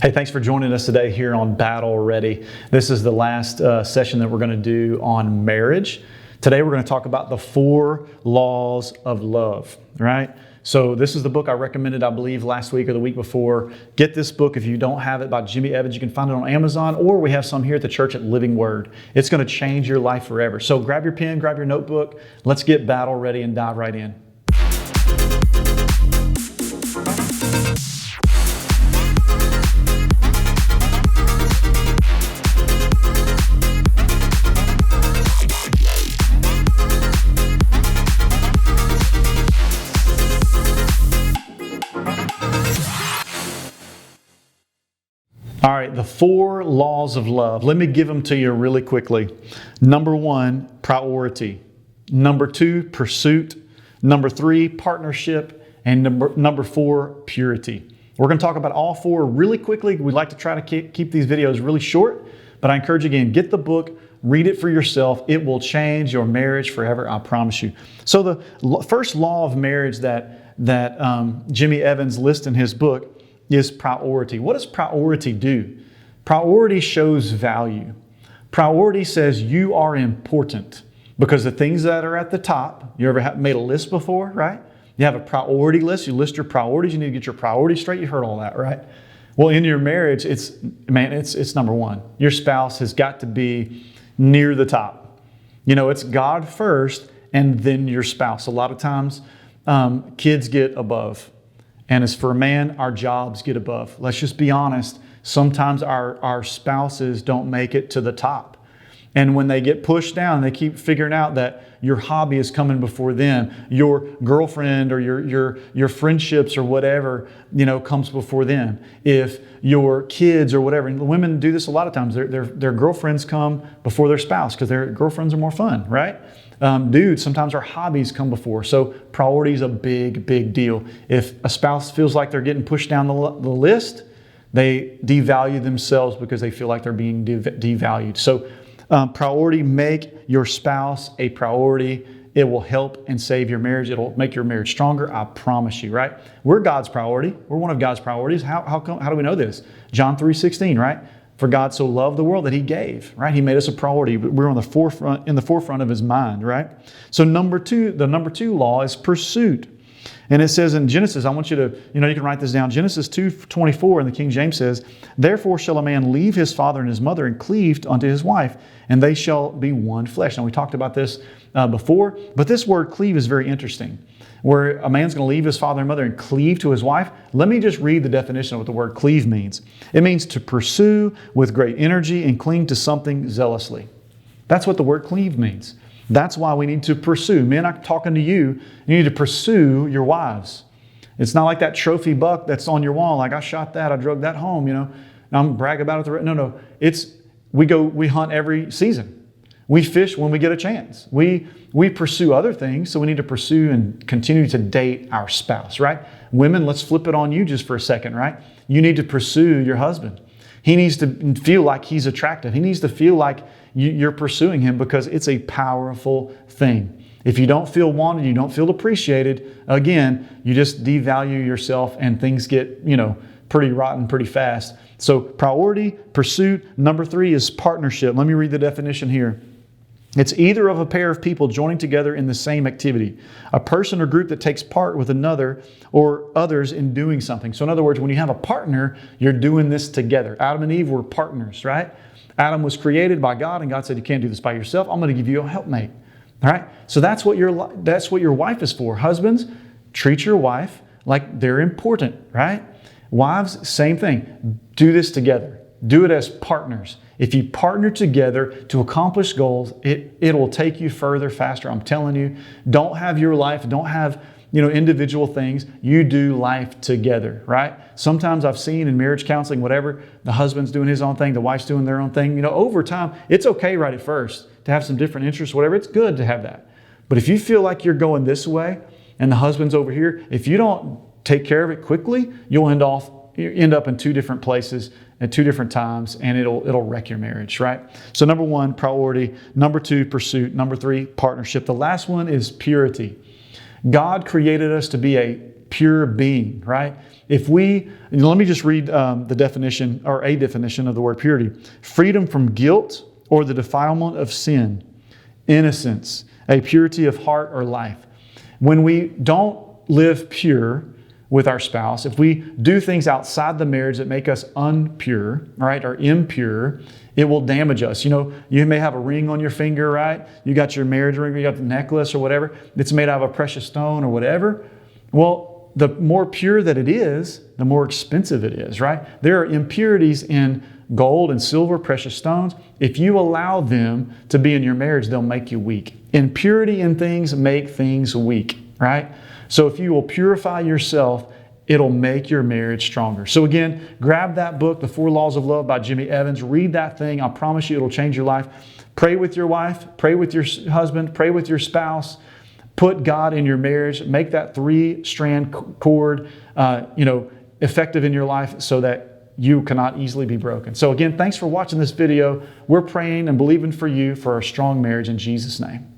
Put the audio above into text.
Hey, thanks for joining us today here on Battle Ready. This is the last session that we're going to do on marriage. Today we're going to talk about the 4 laws of love, right? So this is the book I recommended, I believe, last week or the week before. Get this book if you don't have it, by Jimmy Evans. You can find it on Amazon, or we have some here at the church at Living Word. It's going to change your life forever. So grab your pen, grab your notebook. Let's get battle ready and dive right in. All right, the 4 laws of love. Let me give them to you really quickly. Number 1, priority. Number 2, pursuit. Number 3, partnership. And number 4, purity. We're going to talk about all 4 really quickly. We like to try to keep these videos really short, but I encourage you again, get the book, read it for yourself. It will change your marriage forever, I promise you. So the first law of marriage that Jimmy Evans lists in his book is priority. What does priority do? Priority shows value. Priority says you are important, because the things that are at the top, you ever made a list before, right? You have a priority list, you list your priorities, you need to get your priorities straight. You've heard all that, right? Well, in your marriage, it's number 1. Your spouse has got to be near the top. You know, it's God first and then your spouse. A lot of times, kids get above. And as for a man, our jobs get above. Let's just be honest. Sometimes our spouses don't make it to the top. And when they get pushed down, they keep figuring out that your hobby is coming before them. Your girlfriend or your friendships or whatever, comes before them. If your kids or whatever, and women do this a lot of times, their girlfriends come before their spouse because their girlfriends are more fun, right? Dudes, sometimes our hobbies come before. So priority is a big deal. If a spouse feels like they're getting pushed down the list, they devalue themselves because they feel like they're being devalued. So priority, make your spouse a priority. It will help and save your marriage. It'll make your marriage stronger. I promise you, right? We're God's priority. We're one of God's priorities. How do we know this? John 3:16, right? For God so loved the world that He gave, right? He made us a priority. We're in the forefront of His mind, right? So the number 2 law is pursuit. And it says in Genesis, I want you to, you can write this down. Genesis 2:24 in the King James says, "Therefore shall a man leave his father and his mother and cleave unto his wife, and they shall be one flesh." Now we talked about this before, but this word cleave is very interesting. Where a man's going to leave his father and mother and cleave to his wife. Let me just read the definition of what the word cleave means. It means to pursue with great energy and cling to something zealously. That's what the word cleave means. That's why we need to pursue. Men, I'm talking to you. You need to pursue your wives. It's not like that trophy buck that's on your wall. Like, I shot that, I drug that home, I'm bragging about it. No. We hunt every season. We fish when we get a chance. We pursue other things, so we need to pursue and continue to date our spouse, right? Women, let's flip it on you just for a second, right? You need to pursue your husband. He needs to feel like he's attractive. He needs to feel like you're pursuing him, because it's a powerful thing. If you don't feel wanted, you don't feel appreciated, again, you just devalue yourself and things get, pretty rotten pretty fast. So priority, pursuit. Number 3 is partnership. Let me read the definition here. It's either of a pair of people joining together in the same activity, a person or group that takes part with another or others in doing something. So in other words, when you have a partner, you're doing this together. Adam and Eve were partners, right? Adam was created by God, and God said, you can't do this by yourself. I'm going to give you a helpmate. All right? So that's what your wife is for. Husbands, treat your wife like they're important, right? Wives, same thing. Do this together. Do it as partners. If you partner together to accomplish goals, it will take you further, faster. I'm telling you, don't have your life, don't have individual things. You do life together, right? Sometimes I've seen in marriage counseling, whatever, the husband's doing his own thing, the wife's doing their own thing. Over time, it's okay right at first to have some different interests, whatever. It's good to have that. But if you feel like you're going this way and the husband's over here, if you don't take care of it quickly, you'll end up in 2 different places at 2 different times, and it'll wreck your marriage, right? So number 1, priority. Number 2, pursuit. Number 3, partnership. The last one is purity. God created us to be a pure being, right? Let me just read the definition, or a definition of the word purity. Freedom from guilt or the defilement of sin. Innocence, a purity of heart or life. When we don't live pure with our spouse, if we do things outside the marriage that make us unpure, right, or impure, it will damage us. You may have a ring on your finger, right? You got your marriage ring, you got the necklace or whatever. It's made out of a precious stone or whatever. Well, the more pure that it is, the more expensive it is, right? There are impurities in gold and silver, precious stones. If you allow them to be in your marriage, they'll make you weak. Impurity in things make things weak, right? So if you will purify yourself, it'll make your marriage stronger. So again, grab that book, The 4 Laws of Love by Jimmy Evans. Read that thing. I promise you it'll change your life. Pray with your wife. Pray with your husband. Pray with your spouse. Put God in your marriage. Make that 3-strand cord, effective in your life so that you cannot easily be broken. So again, thanks for watching this video. We're praying and believing for you for a strong marriage in Jesus' name.